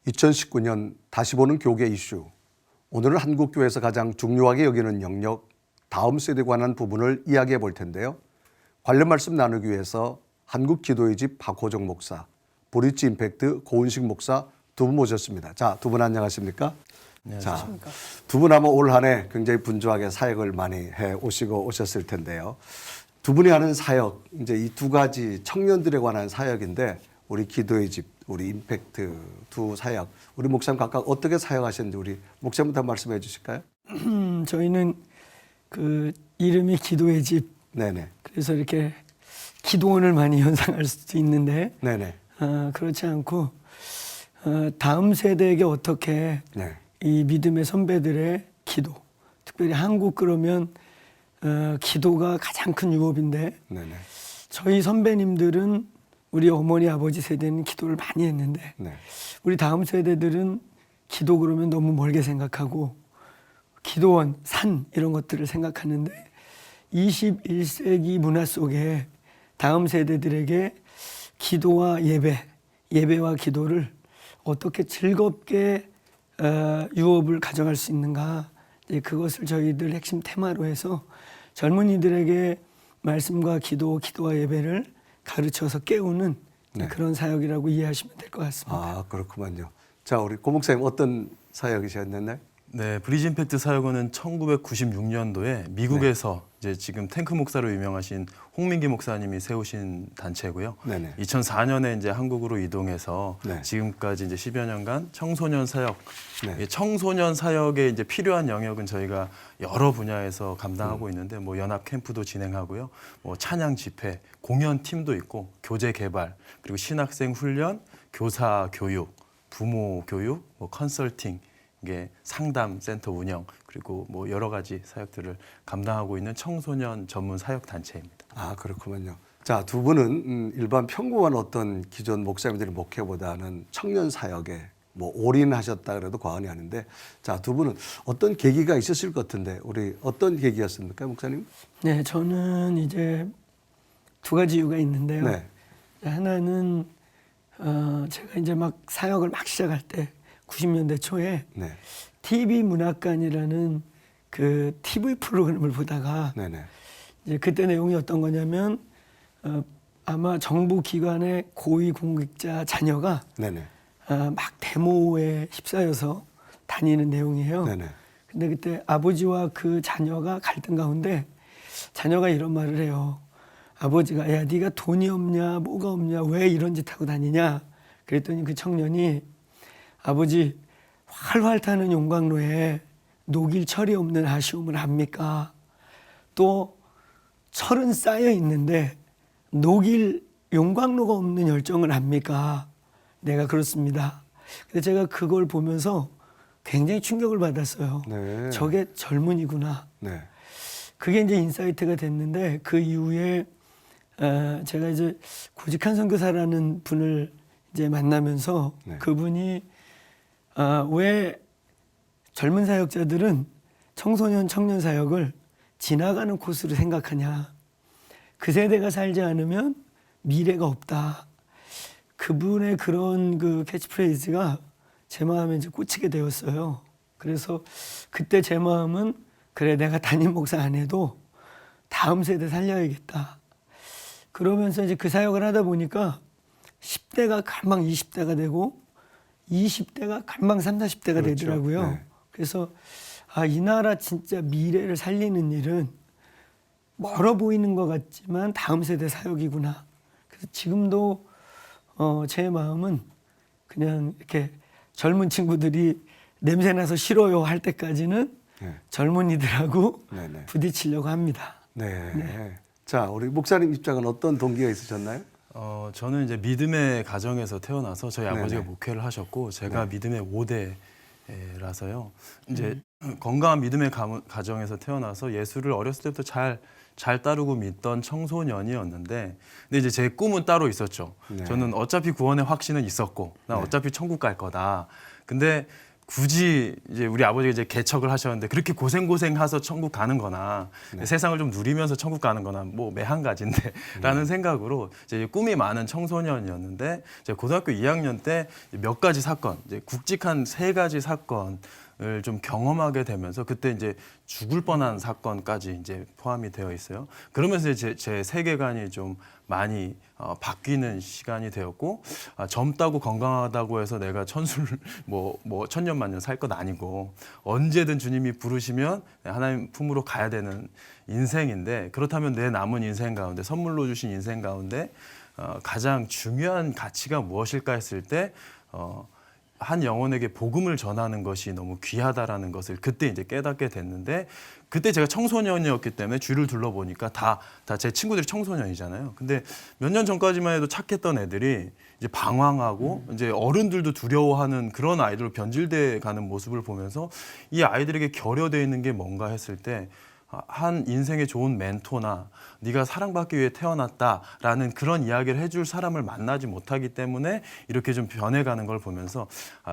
2019년 다시 보는 교계 이슈. 오늘은 한국교회에서 가장 중요하게 여기는 영역, 다음 세대에 관한 부분을 이야기해 볼 텐데요. 관련 말씀 나누기 위해서 한국기도의 집 박호정 목사, 브릿지 임팩트 고은식 목사 두 분 모셨습니다. 자, 두 분 안녕하십니까? 자, 두 분 아마 올 한 해 굉장히 분주하게 사역을 많이 해 오셨을 텐데요. 두 분이 하는 사역, 이제 이 두 가지 청년들에 관한 사역인데, 우리 기도의 집, 우리 임팩트 두 사역, 우리 목사님 각각 어떻게 사역하셨는지 우리 목사님부터 말씀해 주실까요? 저희는 그 이름이 기도의 집. 네네. 그래서 이렇게 기도원을 많이 연상할 수도 있는데, 네네. 그렇지 않고 다음 세대에게 어떻게 네. 이 믿음의 선배들의 기도, 특별히 한국 그러면 기도가 가장 큰 유업인데, 네네. 저희 선배님들은 우리 어머니 아버지 세대는 기도를 많이 했는데, 네. 우리 다음 세대들은 기도 그러면 너무 멀게 생각하고 기도원, 산 이런 것들을 생각하는데, 21세기 문화 속에 다음 세대들에게 기도와 예배와 기도를 어떻게 즐겁게 유업을 가져갈 수 있는가, 그것을 저희들 핵심 테마로 해서 젊은이들에게 말씀과 기도와 예배를 가르쳐서 깨우는 네. 그런 사역이라고 이해하시면 될 것 같습니다. 아, 그렇구만요. 자, 우리 고 목사님 어떤 사역이셨나요? 네, 브리지 임팩트 사역은 1996년도에 미국에서 이제 지금 탱크 목사로 유명하신 홍민기 목사님이 세우신 단체고요. 네네. 2004년에 이제 한국으로 이동해서 네. 지금까지 이제 10여 년간 청소년 사역, 네. 청소년 사역에 이제 필요한 영역은 저희가 여러 분야에서 감당하고 있는데, 뭐 연합 캠프도 진행하고요, 뭐 찬양 집회, 공연 팀도 있고, 교재 개발, 그리고 신학생 훈련, 교사 교육, 부모 교육, 뭐 컨설팅, 이게 상담 센터 운영, 그리고 뭐 여러 가지 사역들을 감당하고 있는 청소년 전문 사역 단체입니다. 아, 그렇구만요. 자, 두 분은 일반 평범한 어떤 기존 목사님들의 목회보다는 청년 사역에 뭐 올인하셨다 그래도 과언이 아닌데, 자, 두 분은 어떤 계기가 있었을 것 같은데, 우리 어떤 계기였습니까, 목사님? 네, 저는 이제 두 가지 이유가 있는데요. 네. 하나는 제가 이제 막 사역을 막 시작할 때 90년대 초에 네. TV 문학관이라는 그 TV 프로그램을 보다가, 네네. 이제 그때 내용이 어떤 거냐면 아마 정부 기관의 고위 공직자 자녀가 네네. 막 데모에 휩싸여서 다니는 내용이에요. 네네. 근데 그때 아버지와 그 자녀가 갈등 가운데 자녀가 이런 말을 해요. 아버지가, 야, 네가 돈이 없냐, 뭐가 없냐, 왜 이런 짓 하고 다니냐. 그랬더니 그 청년이, 아버지, 활활 타는 용광로에 녹일 철이 없는 아쉬움을 압니까? 또 철은 쌓여 있는데 녹일 용광로가 없는 열정을 압니까? 내가 그렇습니다. 근데 제가 그걸 보면서 굉장히 충격을 받았어요. 네. 저게 젊은이구나. 네. 그게 이제 인사이트가 됐는데, 그 이후에 제가 이제 고직한 선교사라는 분을 이제 만나면서, 네. 그분이 왜 젊은 사역자들은 청소년 청년 사역을 지나가는 코스로 생각하냐, 그 세대가 살지 않으면 미래가 없다. 그분의 그런 그 캐치프레이즈가 제 마음에 이제 꽂히게 되었어요. 그래서 그때 제 마음은, 그래, 내가 담임 목사 안 해도 다음 세대 살려야겠다. 그러면서 이제 그 사역을 하다 보니까 10대가 금방 20대가 되고 20대가 금방 30, 40대가 그렇죠. 되더라고요. 네. 그래서 이 나라 진짜 미래를 살리는 일은 멀어 보이는 것 같지만 다음 세대 사역이구나. 그래서 지금도 제 마음은 그냥 이렇게 젊은 친구들이 냄새나서 싫어요 할 때까지는 네. 젊은이들하고 네네. 부딪히려고 합니다. 네. 네. 자, 우리 목사님 입장은 어떤 동기가 있으셨나요? 저는 이제 믿음의 가정에서 태어나서 저희 아버지가 네네. 목회를 하셨고, 제가 네. 믿음의 5대라서요. 이제 건강한 믿음의 가정에서 태어나서 예수를 어렸을 때부터 잘 따르고 믿던 청소년이었는데, 근데 이제 제 꿈은 따로 있었죠. 네. 저는 어차피 구원의 확신은 있었고, 난 네. 어차피 천국 갈 거다. 근데 굳이 이제 우리 아버지가 이제 개척을 하셨는데 그렇게 고생해서 천국 가는 거나 세상을 좀 누리면서 천국 가는 거나 뭐 매한 가지인데라는 생각으로 이제 꿈이 많은 청소년이었는데 이제 고등학교 2학년 때 몇 가지 사건, 이제 굵직한 3가지 사건을 좀 경험하게 되면서 그때 이제 죽을 뻔한 사건까지 이제 포함이 되어 있어요. 그러면서 제 세계관이 좀 많이 바뀌는 시간이 되었고, 젊다고 건강하다고 해서 내가 천수를 뭐 천년만년 살 건 아니고 언제든 주님이 부르시면 하나님 품으로 가야 되는 인생인데, 그렇다면 내 남은 인생 가운데, 선물로 주신 인생 가운데 가장 중요한 가치가 무엇일까 했을 때 한 영혼에게 복음을 전하는 것이 너무 귀하다라는 것을 그때 이제 깨닫게 됐는데, 그때 제가 청소년이었기 때문에 주위를 둘러보니까 다 제 친구들이 청소년이잖아요. 근데 몇 년 전까지만 해도 착했던 애들이 이제 방황하고 이제 어른들도 두려워하는 그런 아이들로 변질돼 가는 모습을 보면서 이 아이들에게 결여되어 있는 게 뭔가 했을 때, 한 인생의 좋은 멘토나 네가 사랑받기 위해 태어났다라는 그런 이야기를 해줄 사람을 만나지 못하기 때문에 이렇게 좀 변해가는 걸 보면서,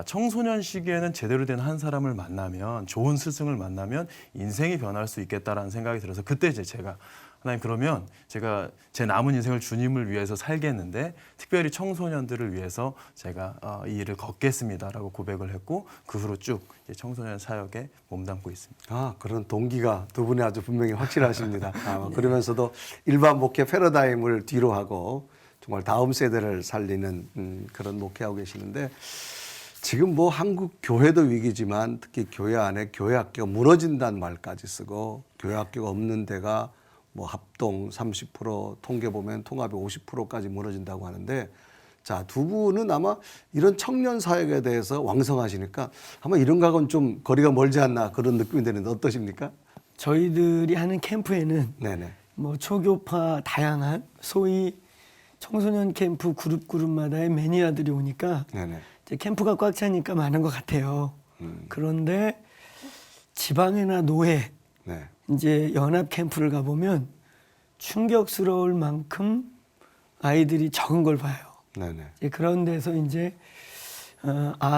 청소년 시기에는 제대로 된 한 사람을 만나면, 좋은 스승을 만나면 인생이 변할 수 있겠다라는 생각이 들어서 그때 이제 제가 하나님, 그러면 제가 제 남은 인생을 주님을 위해서 살겠는데 특별히 청소년들을 위해서 제가 이 일을 걷겠습니다라고 고백을 했고, 그 후로 쭉 이제 청소년 사역에 몸담고 있습니다. 그런 동기가 두 분이 아주 분명히 확실하십니다. 그러면서도 일반 목회 패러다임을 뒤로 하고 정말 다음 세대를 살리는 그런 목회하고 계시는데, 지금 뭐 한국 교회도 위기지만 특히 교회 안에 교회 학교가 무너진다는 말까지 쓰고, 교회 학교가 없는 데가 뭐 합동 30%, 통계 보면 통합이 50%까지 무너진다고 하는데, 자, 두 분은 아마 이런 청년 사역에 대해서 왕성하시니까 아마 이런 거하고는 좀 거리가 멀지 않나 그런 느낌이 드는데 어떠십니까? 저희들이 하는 캠프에는 네네. 뭐 초교파 다양한 소위 청소년 캠프 그룹마다의 매니아들이 오니까 네네. 이제 캠프가 꽉 차니까 많은 것 같아요. 그런데 지방이나 노회, 네. 이제 연합 캠프를 가보면 충격스러울 만큼 아이들이 적은 걸 봐요. 네네. 이제 그런 데서 이제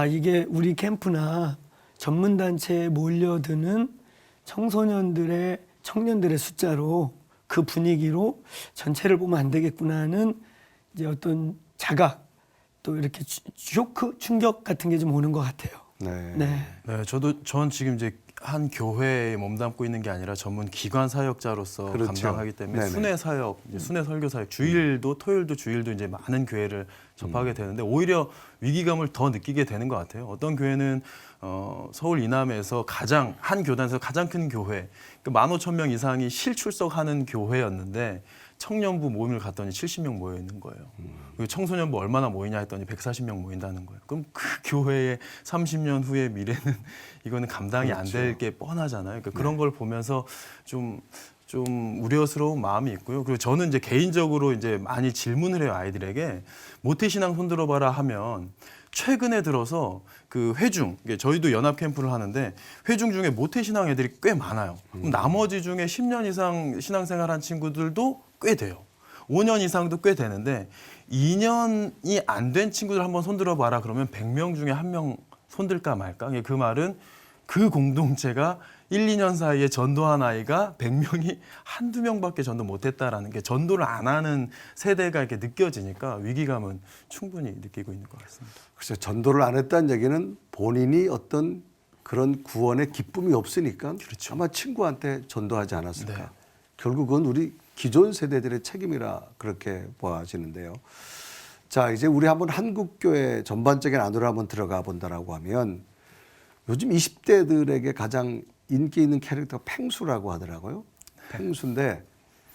이게 우리 캠프나 전문 단체에 몰려드는 청년들의 숫자로, 그 분위기로 전체를 보면 안 되겠구나 하는 이제 어떤 자각, 또 이렇게 쇼크, 충격 같은 게 좀 오는 것 같아요. 네. 네. 전 지금 이제 한 교회에 몸담고 있는 게 아니라 전문 기관 사역자로서 그렇죠. 감당하기 때문에 네네. 순회 사역, 이제 순회 설교 사역, 주일도 토요일도 주일도 이제 많은 교회를 접하게 되는데, 오히려 위기감을 더 느끼게 되는 것 같아요. 어떤 교회는 서울 이남에서 한 교단에서 가장 큰 교회, 15,000명 이상이 실출석하는 교회였는데 청년부 모임을 갔더니 70명 모여 있는 거예요. 그리고 청소년부 얼마나 모이냐 했더니 140명 모인다는 거예요. 그럼 그 교회의 30년 후의 미래는 이거는 감당이 안 될 게 뻔하잖아요. 그러니까 그런 걸 보면서 좀 우려스러운 마음이 있고요. 그리고 저는 이제 개인적으로 이제 많이 질문을 해요, 아이들에게. 모태신앙 손들어봐라 하면 최근에 들어서 그 회중, 저희도 연합 캠프를 하는데 회중 중에 모태신앙 애들이 꽤 많아요. 그럼 나머지 중에 10년 이상 신앙생활한 친구들도 꽤 돼요. 5년 이상도 꽤 되는데 2년이 안 된 친구들 한번 손들어봐라 그러면 100명 중에 1명 손들까 말까. 그 말은 그 공동체가 1, 2년 사이에 전도한 아이가 100명이 한두 명밖에 전도 못했다라는 게, 전도를 안 하는 세대가 이렇게 느껴지니까 위기감은 충분히 느끼고 있는 것 같습니다. 글쎄, 전도를 안 했다는 얘기는 본인이 어떤 그런 구원의 기쁨이 없으니까 그렇죠. 아마 친구한테 전도하지 않았을까. 네. 결국은 우리 기존 세대들의 책임이라 그렇게 보아지는데요. 자, 이제 우리 한번 한국교회 전반적인 안으로 한번 들어가 본다라고 하면, 요즘 20대들에게 가장 인기 있는 캐릭터가 펭수라고 하더라고요. 펭수인데,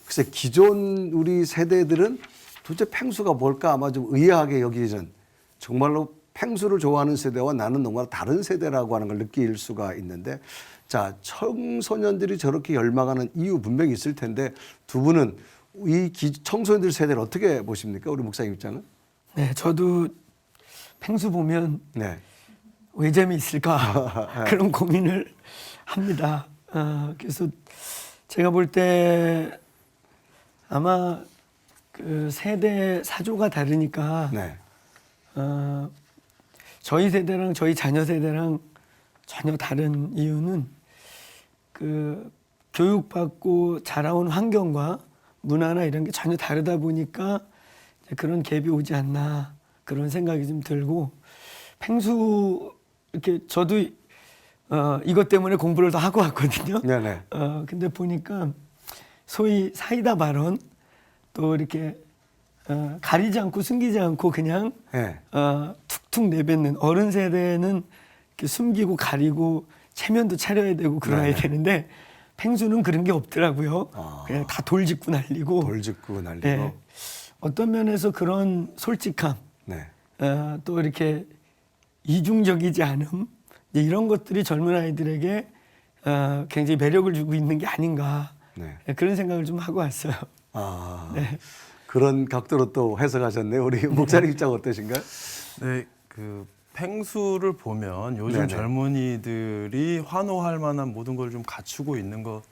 글쎄 기존 우리 세대들은 도대체 펭수가 뭘까 아마 좀 의아하게 여기는, 정말로 펭수를 좋아하는 세대와 나는 정말 다른 세대라고 하는 걸 느낄 수가 있는데, 자, 청소년들이 저렇게 열망하는 이유 분명히 있을 텐데, 두 분은 이 청소년들 세대를 어떻게 보십니까? 우리 목사님 입장은? 네, 저도 펭수 보면 네. 왜 재미있을까 그런 고민을 합니다. 그래서 제가 볼 때 아마 그 세대 사조가 다르니까 네. 저희 세대랑 저희 자녀 세대랑 전혀 다른 이유는 그 교육받고 자라온 환경과 문화나 이런 게 전혀 다르다 보니까 이제 그런 갭이 오지 않나 그런 생각이 좀 들고 펭수 이렇게 저도 이것 때문에 공부를 더 하고 왔거든요. 네네. 근데 보니까 소위 사이다 발언 또 이렇게 가리지 않고 숨기지 않고 그냥 네. 툭툭 내뱉는 어른 세대는 이렇게 숨기고 가리고 체면도 차려야 되고 그러야 네네. 되는데 펭수는 그런 게 없더라고요. 그냥 다 돌직구 날리고. 돌직구 날리고. 네. 어떤 면에서 그런 솔직함, 네. 또 이렇게 이중적이지 않음 이제 이런 것들이 젊은 아이들에게 굉장히 매력을 주고 있는 게 아닌가 네. 그런 생각을 좀 하고 왔어요. 아, 네. 그런 각도로 또 해석하셨네요. 우리 목사님 입장 어떠신가요? 네, 그 펭수를 보면 요즘 네네. 젊은이들이 환호할 만한 모든 걸 좀 갖추고 있는 것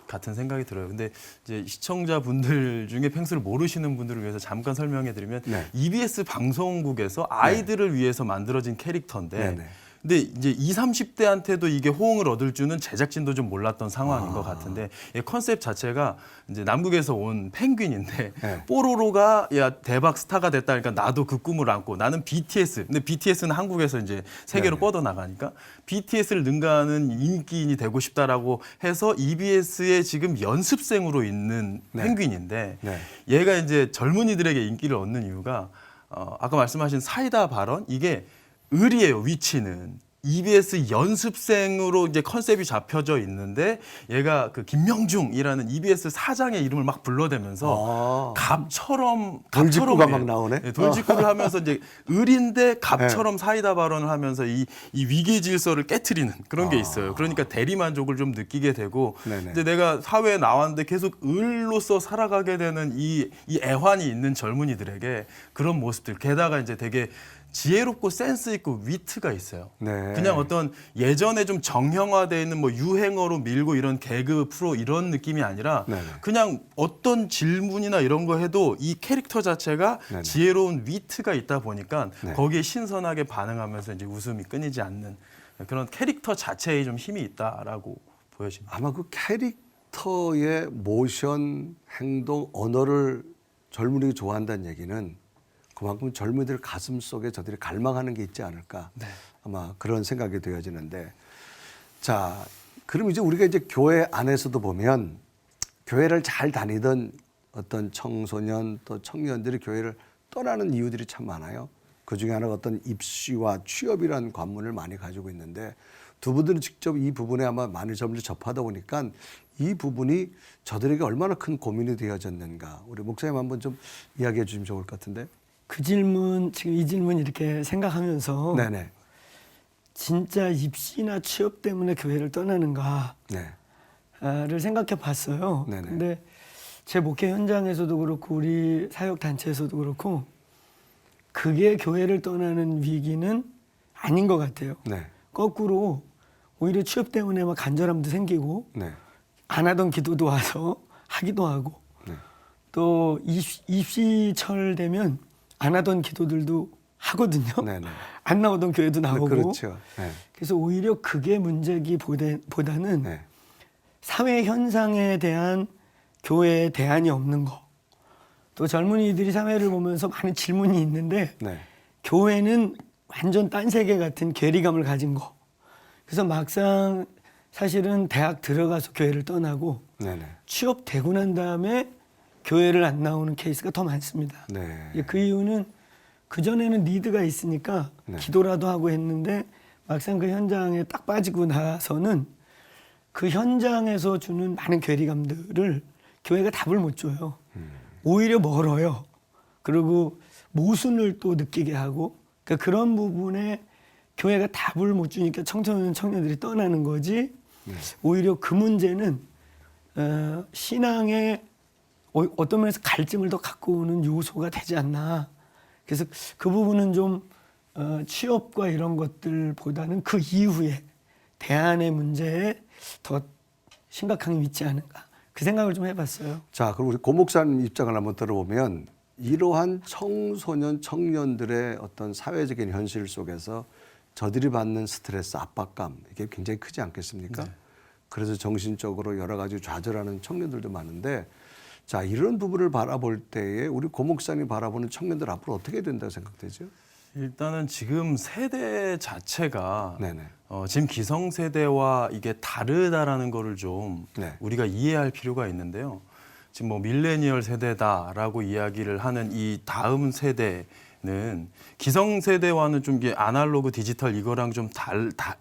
같은 생각이 들어요. 근데 이제 시청자분들 중에 펭수를 모르시는 분들을 위해서 잠깐 설명해 드리면 네. EBS 방송국에서 아이들을 위해서 만들어진 캐릭터인데 네네. 근데 이제 20, 30대한테도 이게 호응을 얻을 줄은 제작진도 좀 몰랐던 상황인 것 같은데 이 컨셉 자체가 이제 남극에서 온 펭귄인데 네. 뽀로로가 야 대박 스타가 됐다 그러니까 나도 그 꿈을 안고 나는 BTS 근데 BTS는 한국에서 이제 세계로 네네. 뻗어 나가니까 BTS를 능가하는 인기인이 되고 싶다라고 해서 EBS에 지금 연습생으로 있는 네. 펭귄인데 네. 얘가 이제 젊은이들에게 인기를 얻는 이유가 아까 말씀하신 사이다 발언 이게 을이에요. 위치는 EBS 연습생으로 이제 컨셉이 잡혀져 있는데 얘가 그 김명중이라는 EBS 사장의 이름을 막 불러대면서 갑처럼 돌직구가 갑처럼 막 나오네? 네, 돌직구를 하면서 이제 을인데 갑처럼 사이다 발언을 하면서 이 위계 질서를 깨트리는 그런 게 있어요. 그러니까 대리 만족을 좀 느끼게 되고 네네. 이제 내가 사회에 나왔는데 계속 을로서 살아가게 되는 이 애환이 있는 젊은이들에게 그런 모습들 게다가 이제 되게 지혜롭고 센스 있고 위트가 있어요. 네. 그냥 어떤 예전에 좀 정형화되어 있는 뭐 유행어로 밀고 이런 개그 프로 이런 느낌이 아니라 네네. 그냥 어떤 질문이나 이런 거 해도 이 캐릭터 자체가 네네. 지혜로운 위트가 있다 보니까 네. 거기에 신선하게 반응하면서 이제 웃음이 끊이지 않는 그런 캐릭터 자체에 좀 힘이 있다라고 보여집니다. 아마 그 캐릭터의 모션, 행동, 언어를 젊은이가 좋아한다는 얘기는 그만큼 젊은이들 가슴 속에 저들이 갈망하는 게 있지 않을까. 네. 아마 그런 생각이 되어지는데. 자, 그럼 이제 우리가 이제 교회 안에서도 보면 교회를 잘 다니던 어떤 청소년 또 청년들이 교회를 떠나는 이유들이 참 많아요. 그 중에 하나가 어떤 입시와 취업이라는 관문을 많이 가지고 있는데 두 분들은 직접 이 부분에 아마 많은 점을 접하다 보니까 이 부분이 저들에게 얼마나 큰 고민이 되어졌는가. 우리 목사님 한번 좀 이야기해 주시면 좋을 것 같은데. 그 질문 지금 이 질문 이렇게 생각하면서 네네. 진짜 입시나 취업 때문에 교회를 떠나는가를 네. 생각해 봤어요. 네네. 근데 제 목회 현장에서도 그렇고 우리 사역 단체에서도 그렇고 그게 교회를 떠나는 위기는 아닌 것 같아요. 네. 거꾸로 오히려 취업 때문에 막 간절함도 생기고 네. 안 하던 기도도 와서 하기도 하고 네. 또 입시철 되면 안 하던 기도들도 하거든요. 네네. 안 나오던 교회도 나오고. 그렇죠. 네. 그래서 오히려 그게 문제기보다는 네. 사회 현상에 대한 교회의 대안이 없는 거. 또 젊은이들이 사회를 보면서 많은 질문이 있는데 네. 교회는 완전 딴 세계 같은 괴리감을 가진 거. 그래서 막상 사실은 대학 들어가서 교회를 떠나고 네네. 취업되고 난 다음에 교회를 안 나오는 케이스가 더 많습니다. 네. 그 이유는 그전에는 니드가 있으니까 네. 기도라도 하고 했는데 막상 그 현장에 딱 빠지고 나서는 그 현장에서 주는 많은 괴리감들을 교회가 답을 못 줘요. 오히려 멀어요. 그리고 모순을 또 느끼게 하고 그러니까 그런 부분에 교회가 답을 못 주니까 청년들이 떠나는 거지. 오히려 그 문제는 신앙의 어떤 면에서 갈증을 더 갖고 오는 요소가 되지 않나. 그래서 그 부분은 좀 취업과 이런 것들보다는 그 이후에 대안의 문제에 더 심각한 게 있지 않은가. 그 생각을 좀 해봤어요. 자, 그럼 우리 고 목사님 입장을 한번 들어보면 이러한 청소년 청년들의 어떤 사회적인 현실 속에서 저들이 받는 스트레스, 압박감 이게 굉장히 크지 않겠습니까? 네. 그래서 정신적으로 여러 가지 좌절하는 청년들도 많은데 자 이런 부분을 바라볼 때에 우리 고 목사님 바라보는 청년들 앞으로 어떻게 된다고 생각되죠? 일단은 지금 세대 자체가 네네. 지금 기성세대와 이게 다르다라는 거를 좀 네. 우리가 이해할 필요가 있는데요. 지금 뭐 밀레니얼 세대다라고 이야기를 하는 이 다음 세대는 기성세대와는 좀 이게 아날로그 디지털 이거랑 좀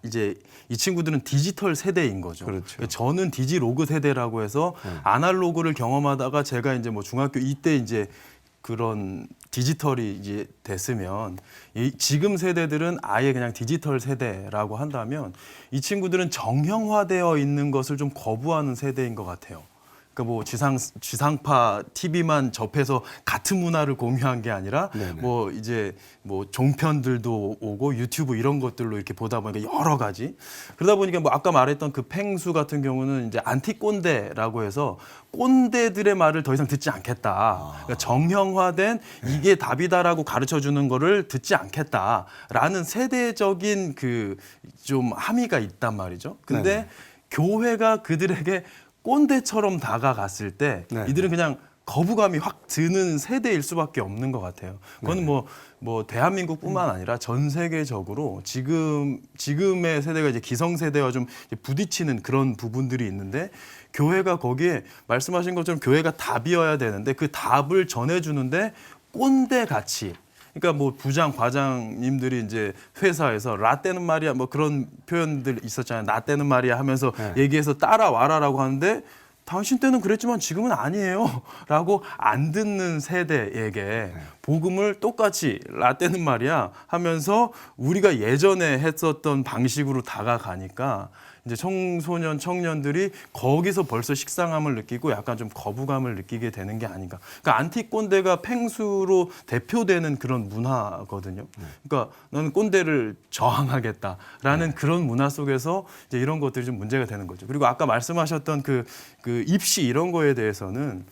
이제 이 친구들은 디지털 세대인 거죠. 그렇죠. 그러니까 저는 디지로그 세대라고 해서 아날로그를 경험하다가 제가 이제 뭐 중학교 이때 이제 그런 디지털이 이제 됐으면 지금 세대들은 아예 그냥 디지털 세대라고 한다면 이 친구들은 정형화되어 있는 것을 좀 거부하는 세대인 것 같아요. 그러니까 뭐 지상파 TV만 접해서 같은 문화를 공유한 게 아니라 네네. 뭐 이제 뭐 종편들도 오고 유튜브 이런 것들로 이렇게 보다 보니까 여러 가지 그러다 보니까 뭐 아까 말했던 그 팽수 같은 경우는 이제 안티 꼰대라고 해서 꼰대들의 말을 더 이상 듣지 않겠다. 그러니까 정형화된 이게 답이다라고 가르쳐 주는 거를 듣지 않겠다라는 세대적인 그 좀 함의가 있단 말이죠. 근데 네네. 교회가 그들에게 꼰대처럼 다가갔을 때 네. 이들은 그냥 거부감이 확 드는 세대일 수밖에 없는 것 같아요. 그건 뭐 대한민국뿐만 아니라 전 세계적으로 지금의 세대가 이제 기성세대와 좀 부딪히는 그런 부분들이 있는데 교회가 거기에 말씀하신 것처럼 교회가 답이어야 되는데 그 답을 전해주는데 꼰대 같이 그러니까 뭐 부장 과장님들이 이제 회사에서 라떼는 말이야 뭐 그런 표현들 있었잖아요. 라떼는 말이야 하면서 네. 얘기해서 따라와라라고 하는데 당신 때는 그랬지만 지금은 아니에요 라고 안 듣는 세대에게 복음을 똑같이 라떼는 말이야 하면서 우리가 예전에 했었던 방식으로 다가가니까 이제 청소년 청년들이 거기서 벌써 식상함을 느끼고 약간 좀 거부감을 느끼게 되는 게 아닌가. 그러니까 안티 꼰대가 팽수로 대표되는 그런 문화거든요. 그러니까 나는 꼰대를 저항하겠다라는 그런 문화 속에서 이제 이런 것들이 좀 문제가 되는 거죠. 그리고 아까 말씀하셨던 그 입시 이런 거에 대해서는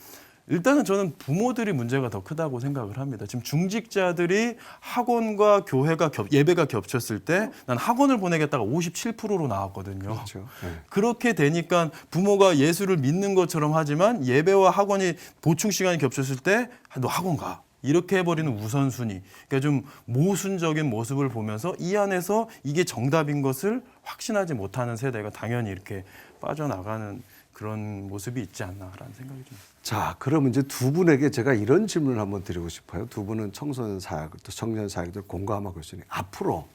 일단은 저는 부모들이 문제가 더 크다고 생각을 합니다. 지금 중직자들이 학원과 교회가 예배가 겹쳤을 때 난 학원을 보내겠다가 57%로 나왔거든요. 그렇죠. 네. 그렇게 되니까 부모가 예수를 믿는 것처럼 하지만 예배와 학원이 보충 시간이 겹쳤을 때 너 학원 가. 이렇게 해버리는 우선순위. 그러니까 좀 모순적인 모습을 보면서 이 안에서 이게 정답인 것을 확신하지 못하는 세대가 당연히 이렇게 빠져나가는 그런 모습이 있지 않나라는 생각이 좀. 자, 그러면 이제 두 분에게 제가 이런 질문을 한번 드리고 싶어요. 두 분은 청소년 사역, 또 청년 사역들 공감하고 있으니 앞으로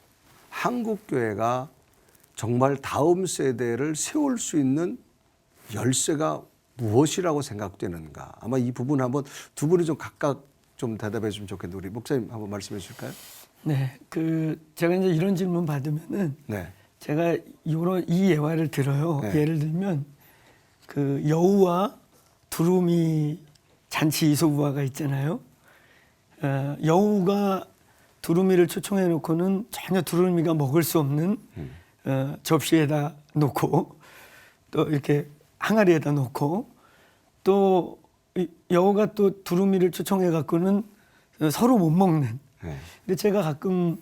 한국 교회가 정말 다음 세대를 세울 수 있는 열쇠가 무엇이라고 생각되는가? 아마 이 부분 한번 두 분이 좀 각각 좀 대답해 주시면 좋겠는데 우리 목사님 한번 말씀해 주실까요? 네, 제가 이제 이런 질문 받으면은 네. 제가 이 예화를 들어요. 네. 예를 들면 그 여우와 두루미 잔치 이소부화가 있잖아요. 여우가 두루미를 초청해 놓고는 전혀 두루미가 먹을 수 없는 접시에다 놓고 또 이렇게 항아리에다 놓고 또 여우가 또 두루미를 초청해 갖고는 서로 못 먹는. 네. 근데 제가 가끔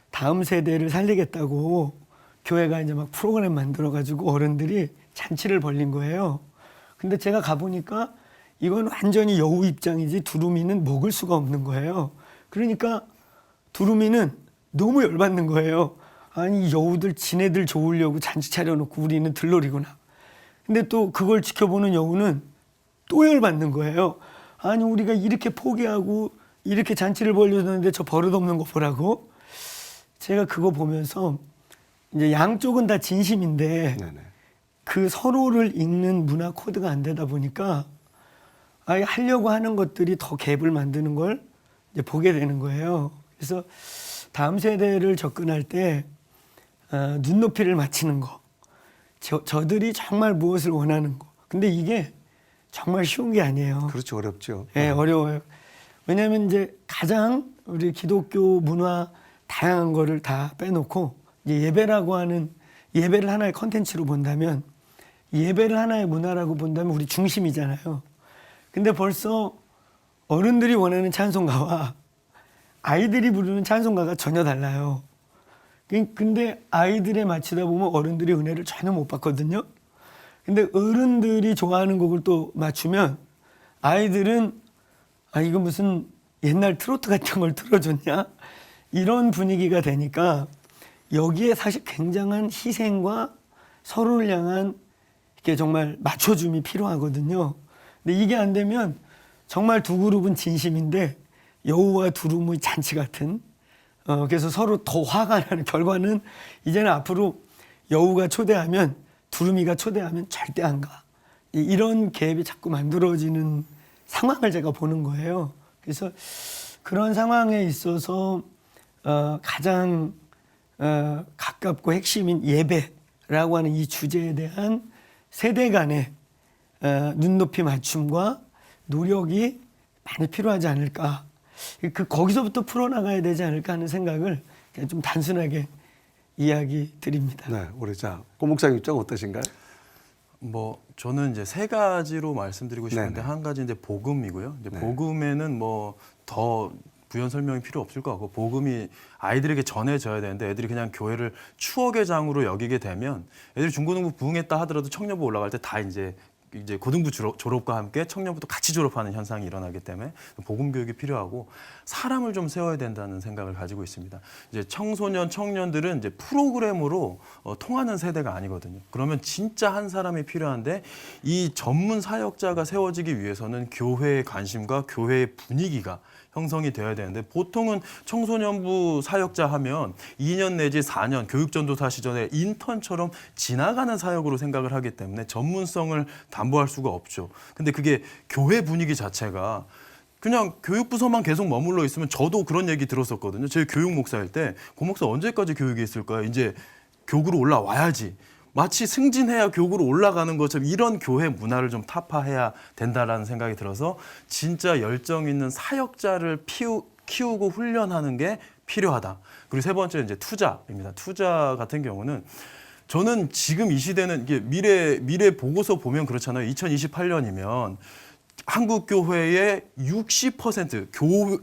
다음 세대를 살리겠다고 교회가 이제 막 프로그램 만들어 가지고 어른들이 잔치를 벌린 거예요. 근데 제가 가보니까 이건 완전히 여우 입장이지 두루미는 먹을 수가 없는 거예요. 그러니까 두루미는 너무 열받는 거예요. 아니 여우들 지네들 좋으려고 잔치 차려놓고 우리는 들러리구나. 근데 또 그걸 지켜보는 여우는 또 열받는 거예요. 아니 우리가 이렇게 포기하고 이렇게 잔치를 벌려줬는데 저 버릇없는 거 보라고. 제가 그거 보면서 이제 양쪽은 다 진심인데 네네. 그 서로를 읽는 문화 코드가 안 되다 보니까 아예 하려고 하는 것들이 더 갭을 만드는 걸 이제 보게 되는 거예요. 그래서 다음 세대를 접근할 때 눈높이를 맞추는 거, 저들이 정말 무엇을 원하는 거. 근데 이게 정말 쉬운 게 아니에요. 그렇죠. 어렵죠. 네, 어려워요. 왜냐하면 이제 가장 우리 기독교 문화 다양한 거를 다 빼놓고 이제 예배라고 하는 예배를 하나의 컨텐츠로 본다면 예배를 하나의 문화라고 본다면 우리 중심이잖아요. 근데 벌써 어른들이 원하는 찬송가와 아이들이 부르는 찬송가가 전혀 달라요. 근데 아이들에 맞추다 보면 어른들이 은혜를 전혀 못 받거든요. 근데 어른들이 좋아하는 곡을 또 맞추면 아이들은 아 이거 무슨 옛날 트로트 같은 걸 틀어줬냐 이런 분위기가 되니까 여기에 사실 굉장한 희생과 서로를 향한 이렇게 정말 맞춰줌이 필요하거든요. 근데 이게 안 되면 정말 두 그룹은 진심인데 여우와 두루의 잔치 같은 그래서 서로 더 화가 나는 결과는 이제는 앞으로 여우가 초대하면 두루미가 초대하면 절대 안 가. 이런 갭이 자꾸 만들어지는 상황을 제가 보는 거예요. 그래서 그런 상황에 있어서 가장 가깝고 핵심인 예배라고 하는 이 주제에 대한 세대 간의 눈높이 맞춤과 노력이 많이 필요하지 않을까. 거기서부터 풀어나가야 되지 않을까 하는 생각을 그냥 좀 단순하게 이야기 드립니다. 네, 우리 고 목사님 입장 어떠신가요? 뭐 저는 이제 세 가지로 말씀드리고 싶은데 네네. 한 가지 이제 복음이고요. 이제 네. 복음에는 뭐 더 부연 설명이 필요 없을 것 같고 복음이 아이들에게 전해져야 되는데 애들이 그냥 교회를 추억의 장으로 여기게 되면 애들이 중고등부 부흥했다 하더라도 청년부 올라갈 때 다 이제 고등부 졸업과 함께 청년부도 같이 졸업하는 현상이 일어나기 때문에 복음 교육이 필요하고 사람을 좀 세워야 된다는 생각을 가지고 있습니다. 이제 청소년 청년들은 이제 프로그램으로 통하는 세대가 아니거든요. 그러면 진짜 한 사람이 필요한데 이 전문 사역자가 세워지기 위해서는 교회의 관심과 교회의 분위기가 형성이 되어야 되는데 보통은 청소년부 사역자 하면 2년 내지 4년 교육전도사 시절에 인턴처럼 지나가는 사역으로 생각을 하기 때문에 전문성을 담보할 수가 없죠. 근데 그게 교회 분위기 자체가 그냥 교육부서만 계속 머물러 있으면 저도 그런 얘기 들었었거든요. 제 교육 목사일 때 고 목사 언제까지 교육에 있을까요? 이제 교구로 올라와야지. 마치 승진해야 교구로 올라가는 것처럼 이런 교회 문화를 좀 타파해야 된다라는 생각이 들어서 진짜 열정 있는 사역자를 키우고 훈련하는 게 필요하다. 그리고 세 번째는 이제 투자입니다. 투자 같은 경우는 저는 지금 이 시대는 이게 미래 보고서 보면 그렇잖아요. 2028년이면 한국 교회의 60%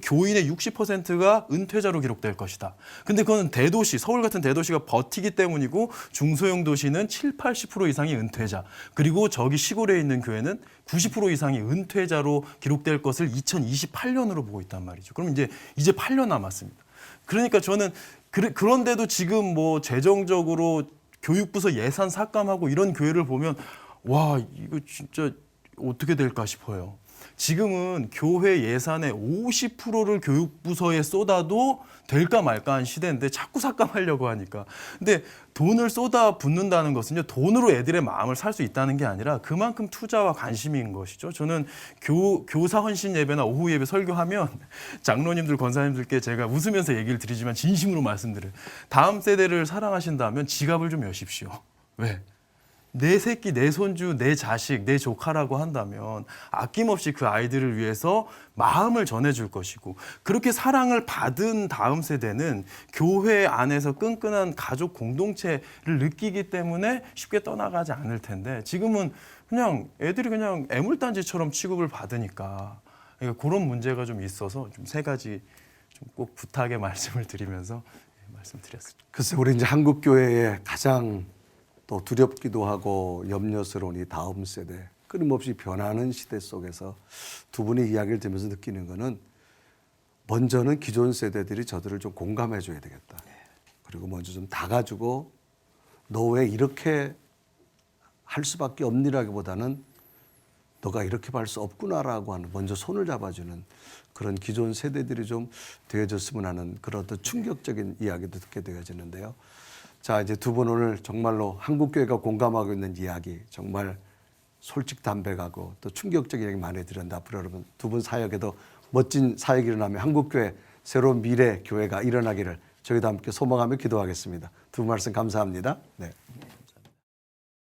교인의 60%가 은퇴자로 기록될 것이다. 근데 그건 대도시, 서울 같은 대도시가 버티기 때문이고 중소형 도시는 70-80% 이상이 은퇴자. 그리고 저기 시골에 있는 교회는 90% 이상이 은퇴자로 기록될 것을 2028년으로 보고 있단 말이죠. 그럼 이제 8년 남았습니다. 그러니까 저는 그런데도 지금 뭐 재정적으로 교육부서 예산 삭감하고 이런 교회를 보면 와, 이거 진짜 어떻게 될까 싶어요. 지금은 교회 예산의 50%를 교육부서에 쏟아도 될까 말까 한 시대인데 자꾸 삭감하려고 하니까. 근데 돈을 쏟아 붓는다는 것은요, 돈으로 애들의 마음을 살 수 있다는 게 아니라 그만큼 투자와 관심인 것이죠. 저는 교사 헌신 예배나 오후 예배 설교하면 장로님들, 권사님들께 제가 웃으면서 얘기를 드리지만 진심으로 말씀드려요. 다음 세대를 사랑하신다면 지갑을 좀 여십시오. 왜? 내 새끼, 내 손주, 내 자식, 내 조카라고 한다면 아낌없이 그 아이들을 위해서 마음을 전해줄 것이고 그렇게 사랑을 받은 다음 세대는 교회 안에서 끈끈한 가족 공동체를 느끼기 때문에 쉽게 떠나가지 않을 텐데 지금은 그냥 애들이 그냥 애물단지처럼 취급을 받으니까 그러니까 그런 문제가 좀 있어서 좀 세 가지 좀 꼭 부탁의 말씀을 드리면서 말씀드렸습니다. 글쎄 우리 이제 한국 교회의 가장 또 두렵기도 하고 염려스러운 이 다음 세대 끊임없이 변하는 시대 속에서 두 분의 이야기를 들으면서 느끼는 거는 먼저는 기존 세대들이 저들을 좀 공감해 줘야 되겠다. 그리고 먼저 좀 다가주고 너 왜 이렇게 할 수밖에 없니라기보다는 너가 이렇게 할 수 없구나라고 하는 먼저 손을 잡아주는 그런 기존 세대들이 좀 되어졌으면 하는 그런 어떤 충격적인 이야기도 듣게 되어지는데요. 자, 이제 두 분 오늘 정말로 한국교회가 공감하고 있는 이야기 정말 솔직담백하고 또 충격적인 이야기 많이 드렸는데 앞으로 여러분 두 분 사역에도 멋진 사역이 일어나며 한국교회 새로운 미래 교회가 일어나기를 저희도 함께 소망하며 기도하겠습니다. 두 분 말씀 감사합니다. 네.